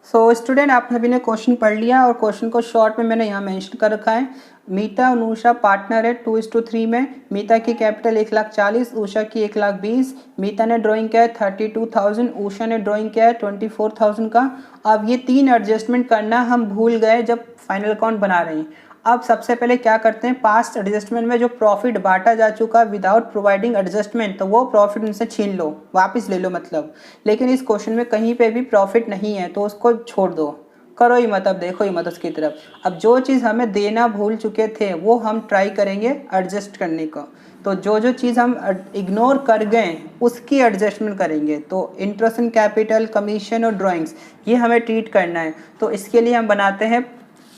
So student, आप सभी ने क्वेश्चन पढ़ लिया और क्वेश्चन को शॉर्ट में मैंने यहाँ मेंशन कर रखा है। मीता और उषा पार्टनर है 2:3 में। मीता की कैपिटल 1,40,000, उषा की 1,20,000। मीता ने ड्राइंग किया है 32,000, उषा ने ड्राइंग किया है 24,000 का। अब ये तीन एडजस्टमेंट करना हम भूल गए जब फाइनल अकाउंट बना रहे हैं। अब सबसे पहले क्या करते हैं, पास्ट एडजस्टमेंट में जो प्रॉफिट बांटा जा चुका विदाउट प्रोवाइडिंग एडजस्टमेंट, तो वो प्रॉफिट उनसे छीन लो, वापस ले लो मतलब। लेकिन इस क्वेश्चन में कहीं पे भी प्रॉफिट नहीं है तो उसको छोड़ दो, करो ही मत, अब देखो ही मत उसकी तरफ। अब जो चीज़ हमें देना भूल चुके थे वो हम ट्राई करेंगे एडजस्ट करने का। तो जो जो चीज़ हम इग्नोर कर गए उसकी एडजस्टमेंट करेंगे। तो इंटरेस्ट इन कैपिटल, कमीशन और ड्राइंग्स, ये हमें ट्रीट करना है। तो इसके लिए हम बनाते हैं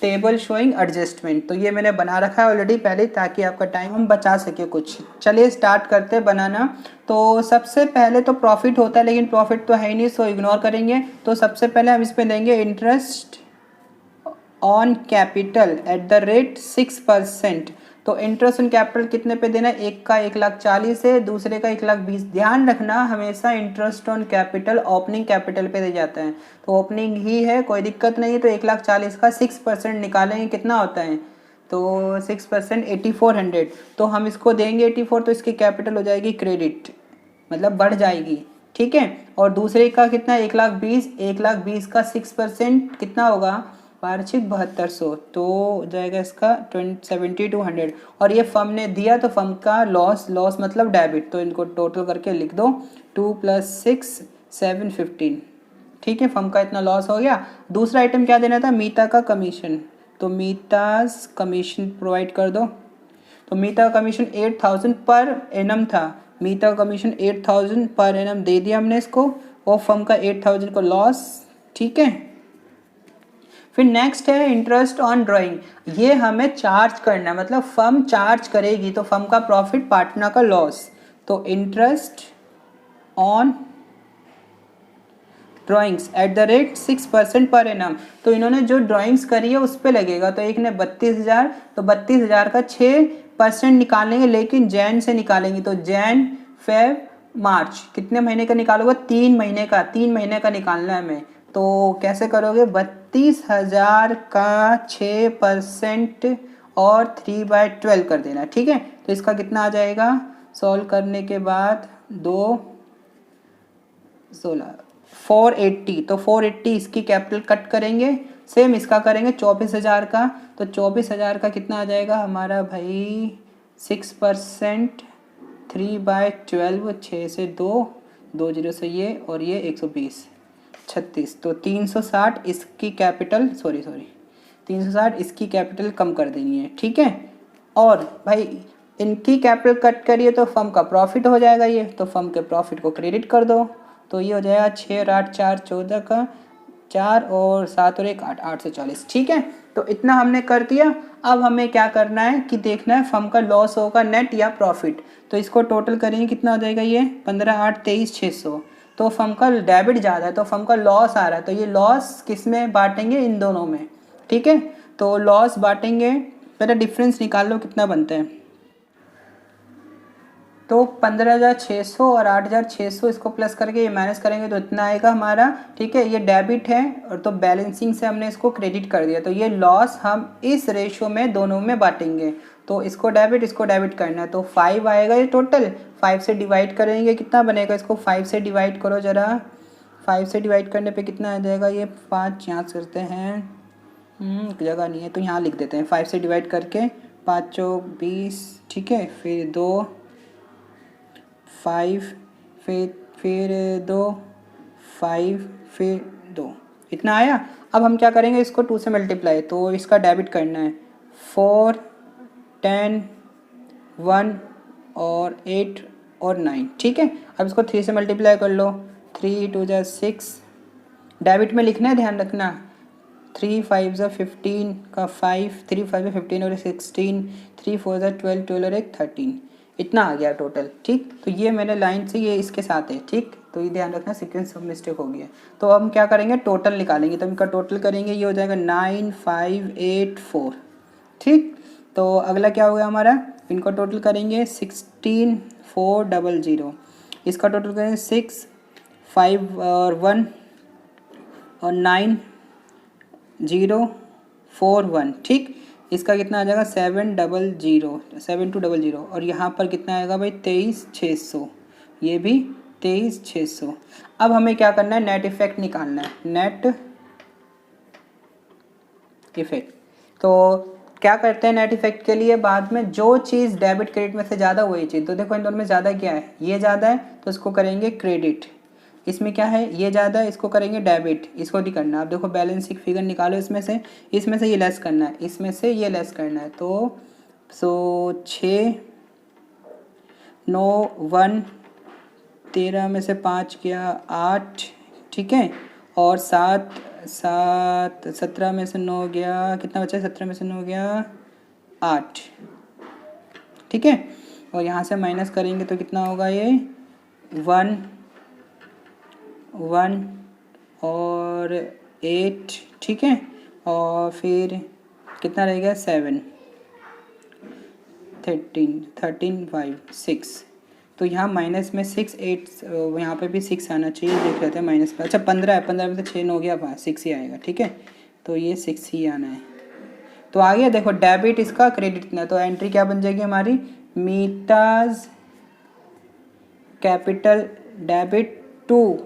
टेबल शोइंग एडजस्टमेंट। तो ये मैंने बना रखा है ऑलरेडी पहले, ताकि आपका टाइम हम बचा सके कुछ। चलिए स्टार्ट करते हैं बनाना। तो सबसे पहले तो प्रॉफिट होता है, लेकिन प्रॉफिट तो है ही नहीं, सो इग्नोर करेंगे। तो सबसे पहले हम इस पे देंगे interest on capital eight the rate 6%। तो इंटरेस्ट ऑन कैपिटल कितने पे देना है, एक का 1,40,000 है, दूसरे का 1,20,000। ध्यान रखना हमेशा interest on capital opening capital पे दे जाता है, तो ओपनिंग ही है, कोई दिक्कत नहीं है। तो 1,40,000 का 6% निकालेंगे, कितना होता है, तो 6% 8,400। तो हम इसको देंगे 84, तो इसकी कैपिटल हो जाएगी क्रेडिट, मतलब बढ़ जाएगी, ठीक है। और दूसरे का कितना, 1,20,000, 1,20,000 का 6% कितना होगा, वार्षिक 7,200, तो हो जाएगा इसका 7,200। और ये फर्म ने दिया तो फर्म का लॉस, लॉस मतलब डेबिट, तो इनको टोटल करके लिख दो 2 + 6 715, ठीक है। फर्म का इतना लॉस हो गया। दूसरा आइटम क्या देना था, मीता का कमीशन। तो मीतास कमीशन प्रोवाइड कर दो। तो मीता का कमीशन 8,000 पर एनम था, मीता का कमीशन 8,000 पर एनम दे दिया हमने इसको, और फर्म का 8,000 को लॉस, ठीक है। फिर नेक्स्ट है इंटरेस्ट ऑन ड्राइंग। ये हमें चार्ज करना है, मतलब फर्म चार्ज करेगी तो फर्म का प्रॉफिट, पार्टनर का लॉस। तो interest on drawings eight the rate 6% per annum. तो इन्होंने जो ड्राइंग्स करी है उस पर लगेगा। तो एक ने 32,000, तो 32,000 का 6% निकालेंगे, लेकिन जैन से निकालेंगे। तो जैन, फेब, मार्च, कितने महीने का निकालोगे, 3 महीने का, 3 महीने का निकालना है हमें। तो कैसे करोगे, 32,000 का 6% और 3/12 कर देना, ठीक है। तो इसका कितना आ जाएगा, सॉल्व करने के बाद 2 16 480। तो 480 इसकी कैपिटल कट करेंगे, सेम इसका करेंगे 24,000 का। तो 24,000 का कितना आ जाएगा हमारा भाई, 6%, 3/12, 6 से 2, 2 0 से ये, और ये 120, 36। तो 360 इसकी कैपिटल, सॉरी 360 इसकी कैपिटल कम कर देनी है, ठीक है। और भाई इनकी कैपिटल कट करिए तो फर्म का प्रॉफिट हो जाएगा ये, तो फर्म के प्रॉफिट को क्रेडिट कर दो। तो ये हो जाएगा 6 और 8 4 14 का 4 और 7 और 1 8, 8 से 40, ठीक है। तो इतना हमने कर दिया। अब हमें क्या करना है कि देखना है फर्म का लॉस होगा नेट या प्रॉफिट। तो इसको टोटल करेंगे, कितना हो जाएगा ये 15 8 23 600। तो फर्म का डेबिट ज़्यादा है, तो फर्म का लॉस आ रहा है, तो ये लॉस किस में बांटेंगे, इन दोनों में, ठीक है। तो लॉस बांटेंगे, पहले डिफरेंस निकाल लो कितना बनता है। तो 15,600 और 8,600 इसको प्लस करके ये माइनस करेंगे तो इतना आएगा हमारा, ठीक है। ये डेबिट है, और तो बैलेंसिंग से हमने इसको क्रेडिट कर दिया। तो ये लॉस हम इस रेशियो में दोनों में बांटेंगे। तो इसको डेबिट करना है, तो 5 आएगा ये टोटल। 5 से डिवाइड करेंगे, कितना बनेगा, इसको 5 से डिवाइड करो ज़रा। 5 से डिवाइड करने पे कितना आ जाएगा, ये 5 यहाँ करते हैं, जगह नहीं है तो यहाँ लिख देते हैं। 5 से डिवाइड करके 5 चौक 20, ठीक है। फिर 2 5, फिर 2 5, फिर 2, इतना आया। अब हम क्या करेंगे, इसको 2 से मल्टीप्लाई, तो इसका डेबिट करना है 4 10 1 और 8 और 9, ठीक है। अब इसको 3 से मल्टीप्लाई कर लो, 3 2 जा 6, डेबिट में लिखना है, ध्यान रखना। 3 5 जा 15 का 5, 3 5 जा 15 और 16, 3 4 जा 12, 12 और 1 13, इतना आ गया टोटल, ठीक। तो ये मैंने लाइन से ये इसके साथ है, ठीक। तो ये ध्यान रखना, सीक्वेंस सब मिस्टेक हो गई है। तो हम क्या करेंगे, टोटल निकालेंगे। तो इनका टोटल करेंगे, ये हो जाएगा 9,584, ठीक। तो अगला क्या हो गया हमारा, इनका टोटल करेंगे 16,400। इसका टोटल करेंगे 6 5 और 1 और 9 72041, ठीक। इसका कितना आ जाएगा 7200 और यहाँ पर कितना आएगा भाई 23600, ये भी 23600। अब हमें क्या करना है, नेट इफेक्ट निकालना है, नेट इफेक्ट। तो क्या करते हैं नेट इफेक्ट के लिए, बाद में जो चीज़ डेबिट क्रेडिट में से ज़्यादा वही चीज़, तो देखो इन दोनों में ज़्यादा क्या है, ये ज़्यादा है तो इसको करेंगे क्रेडिट, इसमें क्या है ये ज़्यादा है इसको करेंगे डेबिट, इसको नहीं करना। आप देखो बैलेंस शीट फिगर निकालो, इसमें से ये लेस करना है, इसमें से ये लेस करना है, तो 6 9 1 13 में से 5 गया 8, ठीक है, और 7 17 में से 9 गया, कितना बचा, 17 में से 9 गया 8, ठीक है। और यहाँ से माइनस करेंगे तो कितना होगा, ये 1 1 और 8, ठीक है, और फिर कितना रहेगा 7 13 5 6, तो यहाँ माइनस में 6 8, यहाँ पे भी 6 आना चाहिए, देख लेते हैं माइनस में। अच्छा 15 है, 15 में से 6 हो गया, 6 ही आएगा, ठीक है, तो ये 6 ही आना है। तो आ गया, देखो डेबिट इसका क्रेडिट इतना, तो एंट्री क्या बन जाएगी हमारी, मीताज कैपिटल डेबिट टू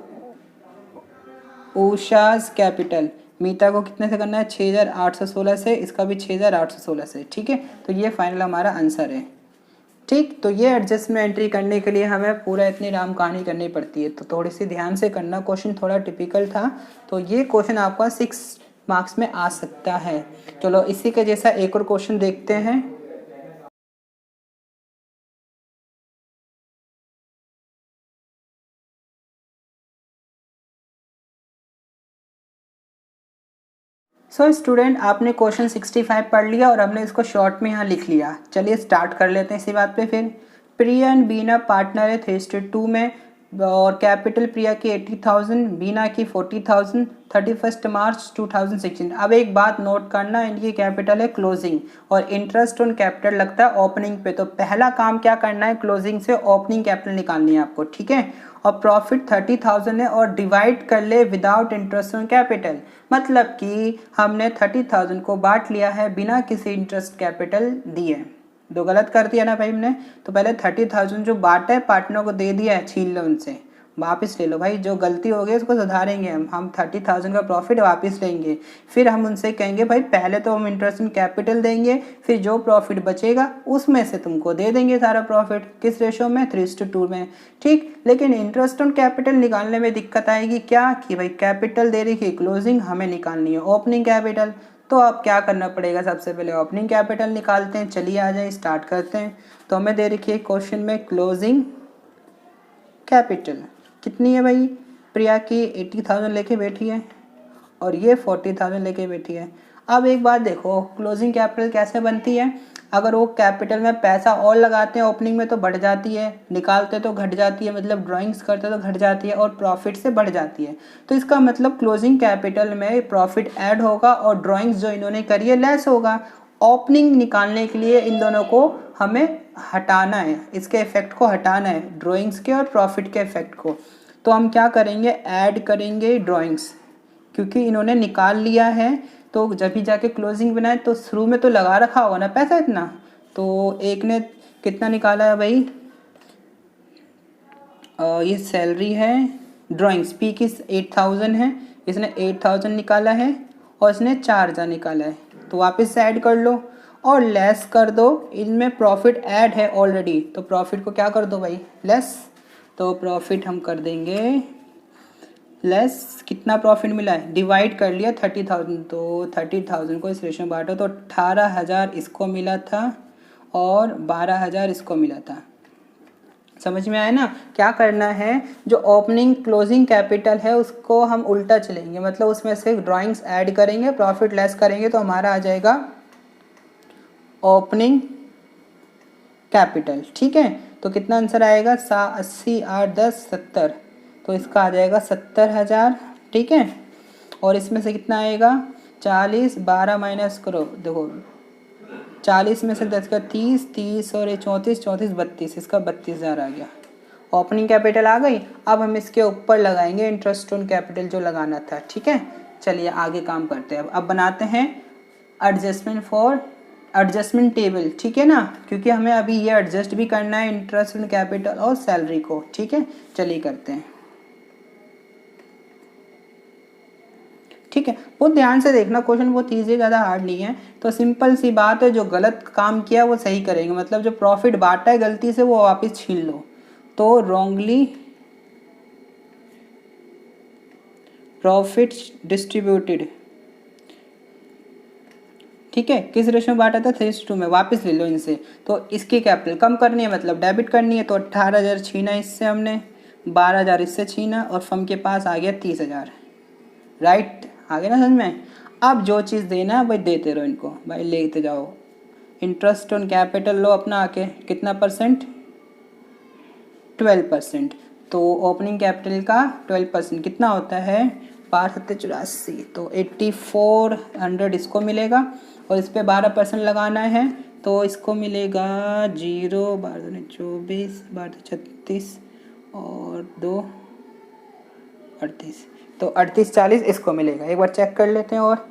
उषाज कैपिटल। मीता को कितने से करना है, 6816 से, इसका भी 6816 से, ठीक है। तो ये फाइनल हमारा आंसर है, ठीक। तो ये एडजस्टमेंट एंट्री करने के लिए हमें पूरा इतनी राम कहानी करनी पड़ती है, तो थोड़ी सी ध्यान से करना, क्वेश्चन थोड़ा टिपिकल था, तो ये क्वेश्चन आपका 6 मार्क्स में आ सकता है। चलो इसी के जैसा एक और क्वेश्चन देखते हैं। सो स्टूडेंट, आपने क्वेश्चन 65 पढ़ लिया और हमने इसको शॉर्ट में यहाँ लिख लिया। चलिए स्टार्ट कर लेते हैं इसी बात पे फिर। प्रिया एंड बीना पार्टनर है 3:2 में, और कैपिटल प्रिया की 80,000, बीना की 40,000, 31 मार्च 2016। अब एक बात नोट करना, इनकी कैपिटल है क्लोजिंग और इंटरेस्ट ऑन कैपिटल लगता है ओपनिंग पे। तो पहला काम क्या करना है, क्लोजिंग से ओपनिंग कैपिटल निकालनी है आपको, ठीक है। और प्रॉफिट 30,000 है और डिवाइड कर ले विदाउट इंटरेस्ट ऑन कैपिटल, मतलब कि हमने 30,000 को बांट लिया है बिना किसी इंटरेस्ट कैपिटल दिए। दो गलत कर दिया ना भाई हमने, तो पहले 30,000 जो बांटा है पार्टनर को दे दिया है, छीन लो उनसे, वापस ले लो भाई, जो गलती हो गई उसको सुधारेंगे हम 30,000 का प्रॉफिट वापस लेंगे। फिर हम उनसे कहेंगे भाई पहले तो हम इंटरेस्ट इन कैपिटल देंगे, फिर जो प्रॉफिट बचेगा उसमें से तुमको दे देंगे सारा प्रॉफिट। किस रेशो में, 3:2 में, ठीक। लेकिन इंटरेस्ट ऑन कैपिटल निकालने में दिक्कत आएगी क्या, कि भाई कैपिटल दे रखी, क्लोजिंग हमें निकालनी है ओपनिंग कैपिटल। तो अब क्या करना पड़ेगा, सबसे पहले ओपनिंग कैपिटल निकालते हैं। चलिए आ जाए स्टार्ट करते हैं। तो हमें दे रखी है क्वेश्चन में क्लोजिंग कैपिटल कितनी है भाई, प्रिया की 80,000 लेके बैठी है और ये 40,000 लेके बैठी है। अब एक बात देखो, क्लोजिंग कैपिटल कैसे बनती है, अगर वो कैपिटल में पैसा और लगाते हैं ओपनिंग में तो बढ़ जाती है, निकालते तो घट जाती है, मतलब ड्राइंग्स करते तो घट जाती है, और प्रॉफिट से बढ़ जाती है। तो इसका मतलब क्लोजिंग कैपिटल में प्रॉफिट ऐड होगा और ड्राइंग्स जो इन्होंने करी है लेस होगा। ओपनिंग निकालने के लिए इन दोनों को हमें हटाना है, इसके इफेक्ट को हटाना है, ड्राइंग्स के और प्रॉफिट के इफेक्ट को। तो हम क्या करेंगे, ऐड करेंगे ड्राइंग्स, क्योंकि इन्होंने निकाल लिया है तो जब भी जाके क्लोजिंग बनाए तो शुरू में तो लगा रखा होगा ना पैसा इतना। तो एक ने कितना निकाला है भाई, ये सैलरी है, ड्राइंग्स पी की 8,000 है, इसने 8,000 निकाला है और इसने 4,000 निकाला है। तो वापस से ऐड कर लो और लेस कर दो, इनमें प्रॉफिट ऐड है ऑलरेडी, तो प्रॉफिट को क्या कर दो भाई, लेस। तो प्रॉफिट हम कर देंगे लेस, कितना प्रॉफिट मिला है, डिवाइड कर लिया 30,000, तो 30,000 को इस रेशो में बांटो तो 18,000 इसको मिला था और 12,000 इसको मिला था। समझ में आया ना, क्या करना है, जो ओपनिंग क्लोजिंग कैपिटल है उसको हम उल्टा चलेंगे, मतलब उसमें से ड्राइंग्स ऐड करेंगे, प्रॉफिट लेस करेंगे, तो हमारा आ जाएगा ओपनिंग कैपिटल, ठीक है। तो कितना आंसर आएगा, 80 8 10 70, तो इसका आ जाएगा 70,000, ठीक है। और इसमें से कितना आएगा, 40, 12 माइनस करो, देखो 40 में से 10 का 30, 30 और ये 34, 34 32, इसका 32,000 आ गया। ओपनिंग कैपिटल आ गई। अब हम इसके ऊपर लगाएंगे इंटरेस्ट ऑन कैपिटल जो लगाना था, ठीक है। चलिए आगे काम करते हैं। अब बनाते हैं एडजस्टमेंट टेबल, ठीक है ना, क्योंकि हमें अभी ये एडजस्ट भी करना है इंटरेस्ट ऑन कैपिटल और सैलरी को, ठीक है। चलिए करते हैं, ठीक है। बहुत ध्यान से देखना, क्वेश्चन बहुत ईजी, ज़्यादा हार्ड नहीं है। तो सिंपल सी बात है, जो गलत काम किया वो सही करेंगे, मतलब जो प्रॉफिट बांटा है गलती से वो वापस छीन लो। तो रॉन्गली प्रॉफिट डिस्ट्रीब्यूटेड, ठीक है, किस रेशो में बांटा था, 3:2 में, वापस ले लो इनसे। तो इसकी कैपिटल कम करनी है, मतलब डेबिट करनी है, तो 18,000 छीना इससे हमने, 12,000 इससे छीना, और फर्म के पास आ गया 30,000, राइट, आ गया ना समझ में। अब जो चीज़ देना है भाई देते रहो इनको, भाई लेते जाओ। इंटरेस्ट ऑन कैपिटल लो अपना आके, कितना परसेंट, 12%। तो ओपनिंग कैपिटल का 12% कितना होता है, 5,84, तो 8400 इसको मिलेगा, और इस पर 12% लगाना है, तो इसको मिलेगा 0, 12 24, 12 36 और 2 38, तो 3840 इसको मिलेगा। एक बार चेक कर लेते हैं, और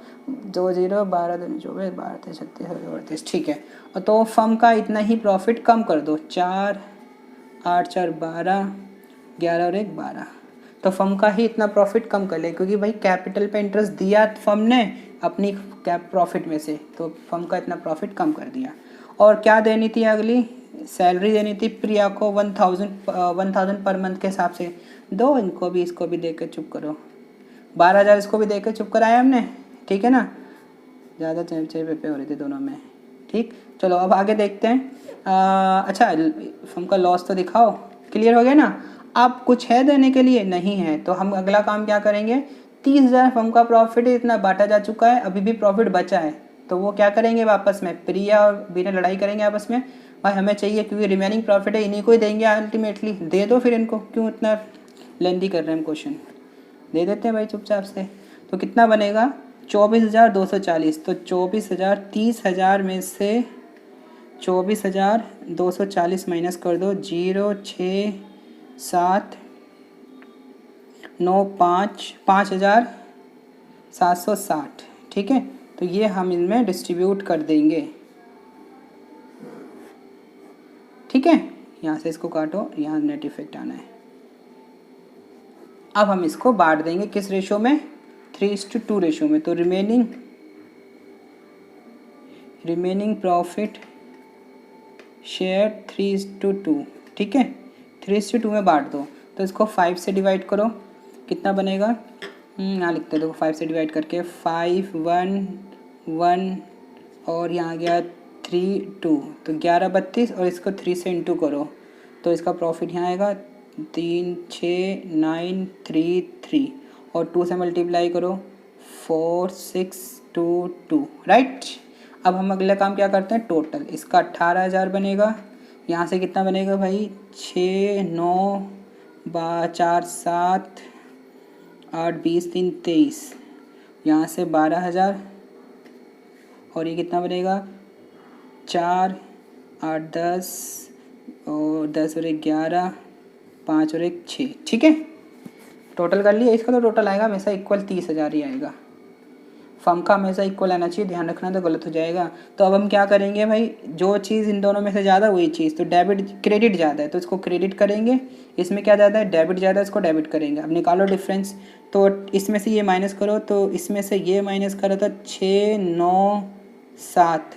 2 0 12 2 24 12 36 38, ठीक है। और तो फर्म का इतना ही प्रॉफिट कम कर दो, 4 8 4 12 11 और 1 12, तो फर्म का ही इतना प्रॉफिट कम कर ले, क्योंकि भाई कैपिटल पे इंटरेस्ट दिया फर्म ने अपनी कैप प्रॉफिट में से, तो फर्म का इतना प्रॉफिट कम कर दिया। और क्या देनी थी अगली, सैलरी देनी थी प्रिया को 1000 पर मंथ के हिसाब से, दो इनको भी, इसको भी दे के चुप करो, 12,000 इसको भी दे के चुप कराया हमने, ठीक है ना, ज़्यादा चेपे पे हो रहे थे दोनों में, ठीक। चलो अब आगे देखते हैं। अच्छा, फर्म का लॉस तो दिखाओ, क्लियर हो गया ना। अब कुछ है देने के लिए, नहीं है, तो हम अगला काम क्या करेंगे, 30,000 फर्म का प्रॉफिट इतना बांटा जा चुका है, अभी भी प्रॉफिट बचा है, तो वो क्या करेंगे, वापस में प्रिया और बीना लड़ाई करेंगे आपस में, भाई हमें चाहिए, क्योंकि रिमेनिंग प्रॉफिट है, इन्हीं को ही देंगे अल्टीमेटली, दे दो फिर इनको, क्यों इतना लेंदी कर रहे हैं हम क्वेश्चन, दे देते हैं भाई चुपचाप से। तो कितना बनेगा, 24,240, तो 24,000, 30,000 में से 24,240 माइनस कर दो, 0 6 7 9 5 5,760, ठीक है। तो ये हम इनमें डिस्ट्रीब्यूट कर देंगे, ठीक है। यहाँ से इसको काटो, यहाँ नेट इफेक्ट आना है। अब हम इसको बांट देंगे किस रेशो में, 3:2 रेशो में। तो रिमेनिंग प्रॉफिट शेयर 3:2, ठीक है, 3:2 में बांट दो। तो इसको 5 से डिवाइड करो, कितना बनेगा, यहाँ लिखते हैं, देखो 5 से डिवाइड करके 5 1 1 और यहाँ गया 3 2, तो 11 32, और इसको 3 से इंटू करो, तो इसका प्रॉफिट यहाँ आएगा 3 6 9 3 3, और 2 से मल्टीप्लाई करो 4 6 2 2, राइट। अब हम अगला काम क्या करते हैं, टोटल इसका 18,000 बनेगा, यहाँ से कितना बनेगा भाई, 6 9 4 7 8 20 3 23, यहाँ से 12,000, और ये कितना बनेगा, 4 8 10 और 10 और 1 11 5 और 1 6, ठीक है। टोटल कर लिया, इसका तो टोटल आएगा हमेशा इक्वल 30,000 ही आएगा, फर्म का हमेशा इक्वल आना चाहिए, ध्यान रखना तो गलत हो जाएगा। तो अब हम क्या करेंगे भाई, जो चीज़ इन दोनों में से ज़्यादा वही चीज़, तो डेबिट क्रेडिट ज़्यादा है तो इसको क्रेडिट करेंगे, इसमें क्या ज़्यादा है, डेबिट ज़्यादा है, इसको डेबिट करेंगे। अब निकालो डिफरेंस, तो इसमें से ये माइनस करो, तो इसमें से ये माइनस करो तो 6 9 7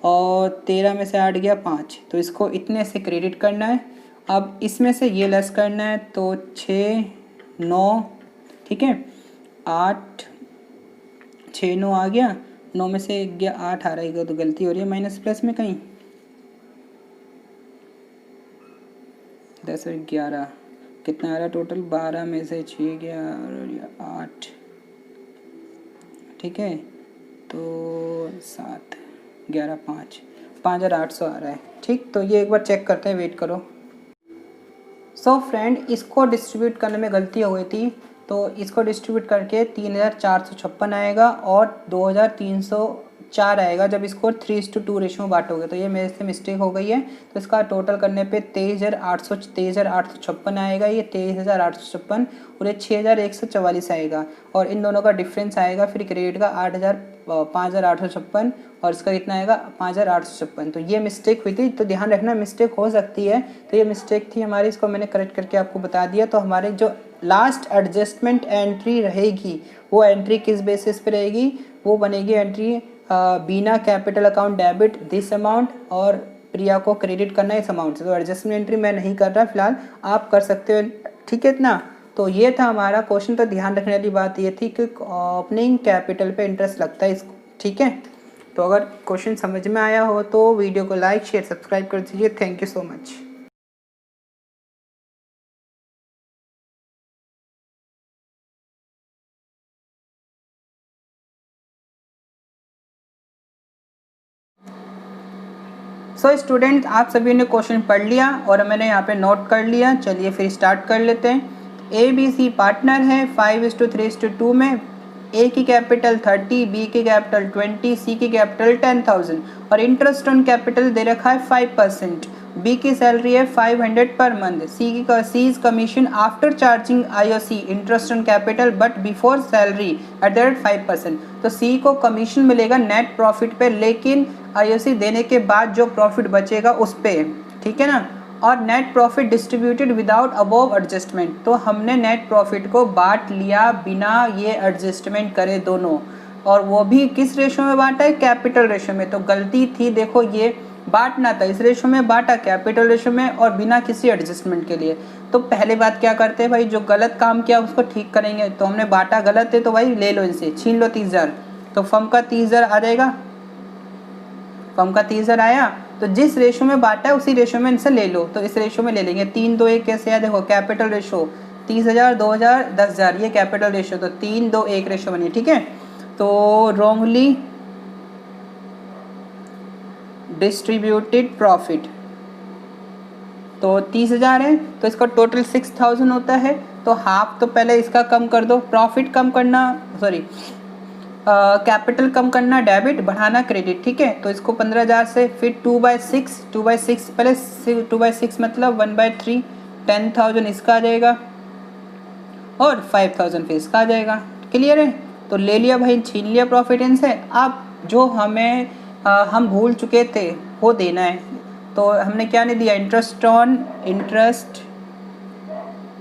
और 13 में से 8 गया 5, तो इसको इतने से क्रेडिट करना है। अब इसमें से ये लेस करना है, तो 6 9, ठीक है, 8 6 9 आ गया, 9 में से 8 आ रहेगा, तो गलती हो रही है माइनस प्लस में कहीं, 10 और 11 कितना आ रहा टोटल, 12 में से 6 गया और 8, ठीक है, तो 7 11 5 5,800 आ रहा है, ठीक। तो ये एक बार चेक करते हैं, वेट करो। सो फ्रेंड, इसको डिस्ट्रीब्यूट करने में गलती हो गई थी, तो इसको डिस्ट्रीब्यूट करके 3,456 आएगा, और 4 आएगा जब इसको 3:2 रेशो में बांटोगे। तो ये मेरे से मिस्टेक हो गई है। तो इसका टोटल करने पे 23,856 आएगा, ये 23,856 और ये 6,144 आएगा, और इन दोनों का डिफरेंस आएगा फिर क्रेडिट का 5,856 और इसका कितना आएगा 5,856। तो ये मिस्टेक हुई थी, तो ध्यान रखना मिस्टेक हो सकती है। तो ये मिस्टेक थी हमारी, इसको मैंने करेक्ट करके आपको बता दिया। तो हमारे जो लास्ट एडजस्टमेंट एंट्री रहेगी वो एंट्री किस बेसिस पे रहेगी, वो बनेगी entry Bina capital account debit this amount और प्रिया को क्रेडिट करना इस अमाउंट से। तो एडजस्टमेंट एंट्री मैं नहीं कर रहा फिलहाल, आप कर सकते हो, ठीक है इतना। तो ये था हमारा क्वेश्चन। तो ध्यान रखने वाली बात ये थी कि ओपनिंग कैपिटल पे इंटरेस्ट लगता है इसको, ठीक है। तो अगर क्वेश्चन समझ में आया हो तो वीडियो को लाइक शेयर सब्सक्राइब कर दीजिए। Thank you so much. So student आप सभी ने क्वेश्चन पढ़ लिया और मैंने यहाँ पे नोट कर लिया। चलिए फिर स्टार्ट कर लेते हैं। ए बी सी पार्टनर है 5:3:2 में। ए की कैपिटल 30, बी की कैपिटल 20, सी की कैपिटल 10,000 और इंटरेस्ट ऑन कैपिटल दे रखा है 5%। बी की सैलरी है 500 per month. C is commission after charging IOC interest on capital but before salary at the rate 5%। तो सी को कमीशन मिलेगा नेट प्रॉफिट पे, लेकिन IOC देने के बाद जो प्रॉफिट बचेगा उस पे, ठीक है ना। और net profit distributed without above adjustment. तो हमने नेट प्रॉफिट को बांट लिया बिना ये एडजस्टमेंट करे दोनों, और वो भी किस रेशो में बांटा है, कैपिटल रेशो में। तो गलती थी, देखो ये बांटना था इस रेशो में, बांटा कैपिटल रेशो में और बिना किसी एडजस्टमेंट के लिए। तो पहले बात क्या करते हैं भाई, जो गलत काम किया उसको ठीक करेंगे। तो हमने बांटा गलत है तो भाई ले लो, इनसे छीन लो 30,000। तो फर्म का 30,000 आ जाएगा, फर्म का 30,000 आया। तो जिस रेशो में बांटा है उसी रेशो में इनसे ले लो। तो इस रेशो में ले लेंगे। 3, 2, 1 कैसे है, देखो कैपिटल रेशो 30,000, 2,000, 10,000, ये कैपिटल रेशो। तो 3, 2, 1 रेशो बनी, ठीक है। तो रॉन्गली डिस्ट्रीब्यूटेड प्रॉफिट, तो 30,000 है तो इसका टोटल 6,000 होता है। तो हाफ तो पहले इसका कम कर दो, प्रॉफिट कम करना, सॉरी कैपिटल कम करना डेबिट, बढ़ाना क्रेडिट, ठीक है। तो इसको 15,000 से, फिर 2/6 पहले 2/6 मतलब 1/3, 10,000 इसका आ जाएगा और 5,000 फिर इसका आ जाएगा। क्लियर है। तो ले लिया भाई, छीन लिया प्रॉफिट इनसे। अब जो हमें हम भूल चुके थे वो देना है। तो हमने क्या नहीं दिया, इंटरेस्ट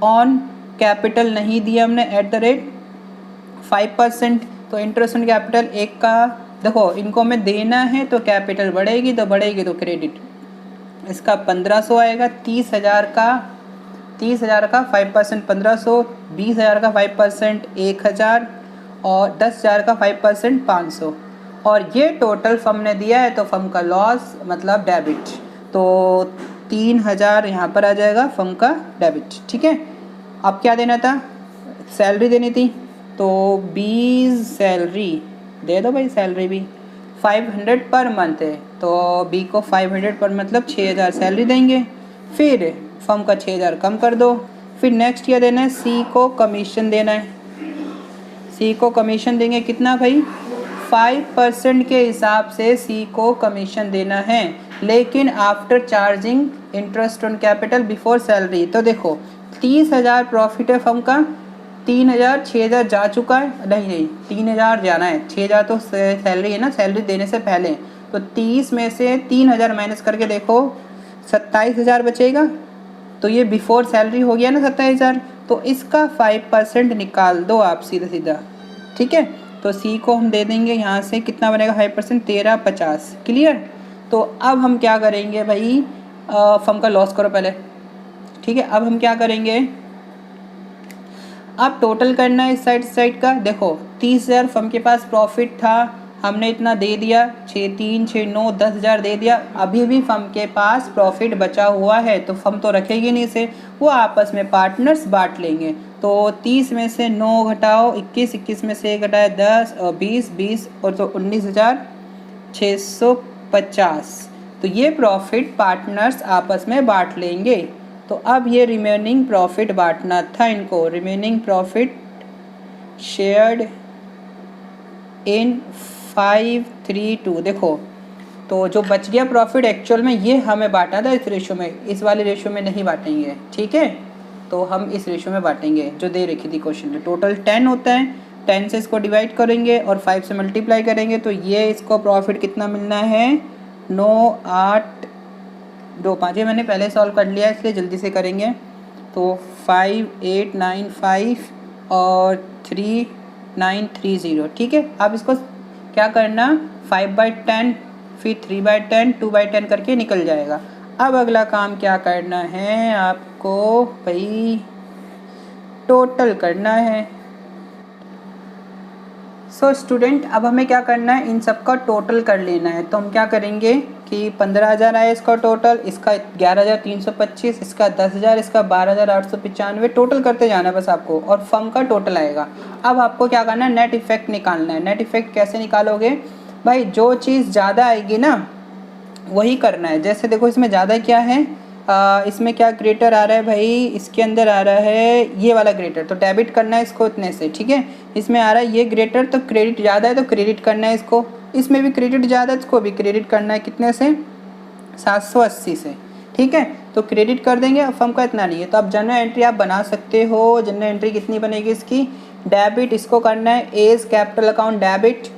ऑन कैपिटल नहीं दिया हमने एट द रेट 5%। तो इंटरेस्ट ऑन कैपिटल एक का, देखो इनको हमें देना है तो कैपिटल बढ़ेगी तो क्रेडिट, इसका 1,500 आएगा। 30,000 का 5% 1,500, 20,000 का 5% 1,000 और 10,000 का 5% 500। और ये टोटल फर्म ने दिया है तो फर्म का लॉस मतलब डेबिट। तो 3,000 यहाँ पर आ जाएगा फर्म का डेबिट, ठीक है। अब क्या देना था, सैलरी देनी थी। तो बी सैलरी दे दो भाई, सैलरी भी 500 पर मंथ है। तो बी को 500 पर मतलब 6,000 सैलरी देंगे। फिर फर्म का 6,000 कम कर दो। फिर नेक्स्ट क्या देना है, सी को कमीशन देना है। सी को कमीशन देंगे कितना भाई, 5% के हिसाब से सी को कमीशन देना है, लेकिन after charging interest on capital before salary. तो देखो 30,000 प्रॉफिट है फर्म का, 3,000 6,000 जा चुका है, नहीं 3,000 जाना है, 6,000 तो सैलरी है ना, सैलरी देने से पहले। तो 30 में से 3,000 माइनस करके देखो 27,000 बचेगा। तो ये बिफोर सैलरी हो गया ना 27,000। तो इसका 5% निकाल दो आप सीधा, ठीक है। तो सी को हम दे देंगे यहाँ से, कितना बनेगा 5%, 13,50। क्लियर। तो अब हम क्या करेंगे भाई, फर्म का लॉस करो पहले, ठीक है। अब हम क्या करेंगे, अब टोटल करना है इस साइड का। देखो 30,000 फर्म के पास प्रॉफिट था, हमने इतना दे दिया, 6, 3, 6, 9, 10,000 दे दिया। अभी भी फर्म के पास प्रॉफिट बचा हुआ है तो फर्म तो रखेगी नहीं इसे, वो आपस में पार्टनर्स बांट लेंगे। तो 30 में से 9 घटाओ 21, 21 में से 1 घटाए 10 और 20 और तो 19,650। तो ये प्रॉफिट पार्टनर्स आपस में बांट लेंगे। तो अब ये रिमेनिंग प्रॉफिट बांटना था इनको, रिमेनिंग प्रॉफिट शेयर्ड इन 532। देखो तो जो बच गया प्रॉफिट एक्चुअल में ये हमें बांटा था इस रेशो में, इस वाले रेशो में नहीं बांटेंगे, ठीक है। तो हम इस रेशो में बांटेंगे जो दे रखी थी क्वेश्चन में। टोटल 10 होता है, 10 से इसको डिवाइड करेंगे और 5 से मल्टीप्लाई करेंगे तो ये इसको प्रॉफिट कितना मिलना है 9 8 2 5। ये मैंने पहले सॉल्व कर लिया इसलिए जल्दी से करेंगे। तो 5895 और 3930, ठीक है। अब इसको क्या करना 5/10 फिर 3/10 2/10 करके निकल जाएगा। अब अगला काम क्या करना है आपको भाई, टोटल करना है। सो स्टूडेंट अब हमें क्या करना है, इन सब का टोटल कर लेना है। तो हम क्या करेंगे कि 15,000 आया इसका टोटल, इसका 11,325, इसका 10,000, इसका 12,895, टोटल करते जाना है बस आपको, और फर्म का टोटल आएगा। अब आपको क्या करना है, नेट इफेक्ट निकालना है। नेट इफेक्ट कैसे निकालोगे भाई, जो चीज़ ज़्यादा आएगी ना वही करना है। जैसे देखो इसमें ज़्यादा क्या है, इसमें क्या ग्रेटर आ रहा है भाई, इसके अंदर आ रहा है ये वाला ग्रेटर, तो डेबिट करना है इसको इतने से, ठीक है। इसमें आ रहा है ये ग्रेटर, तो क्रेडिट ज़्यादा है तो क्रेडिट करना है इसको। इसमें भी क्रेडिट ज़्यादा है, इसको भी क्रेडिट करना है कितने से 780 से, ठीक है। तो क्रेडिट कर देंगे, अब फर्म का इतना नहीं है। तो अब जनरल एंट्री आप बना सकते हो। जनरल एंट्री कितनी बनेगी इसकी, डेबिट इसको करना है A is capital account debit,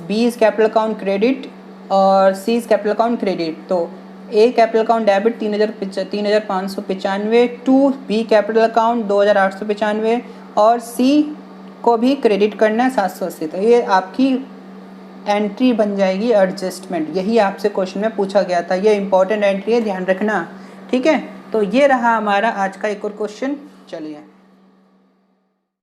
B is capital account credit और C is capital account credit. तो A capital account debit 3,595, to B capital account 2,895 और सी को भी क्रेडिट करना है 780। तो ये आपकी एंट्री बन जाएगी एडजस्टमेंट। यही आपसे क्वेश्चन में पूछा गया था, ये इंपॉर्टेंट एंट्री है, ध्यान रखना, ठीक है। तो ये रहा हमारा आज का एक और क्वेश्चन। चलिए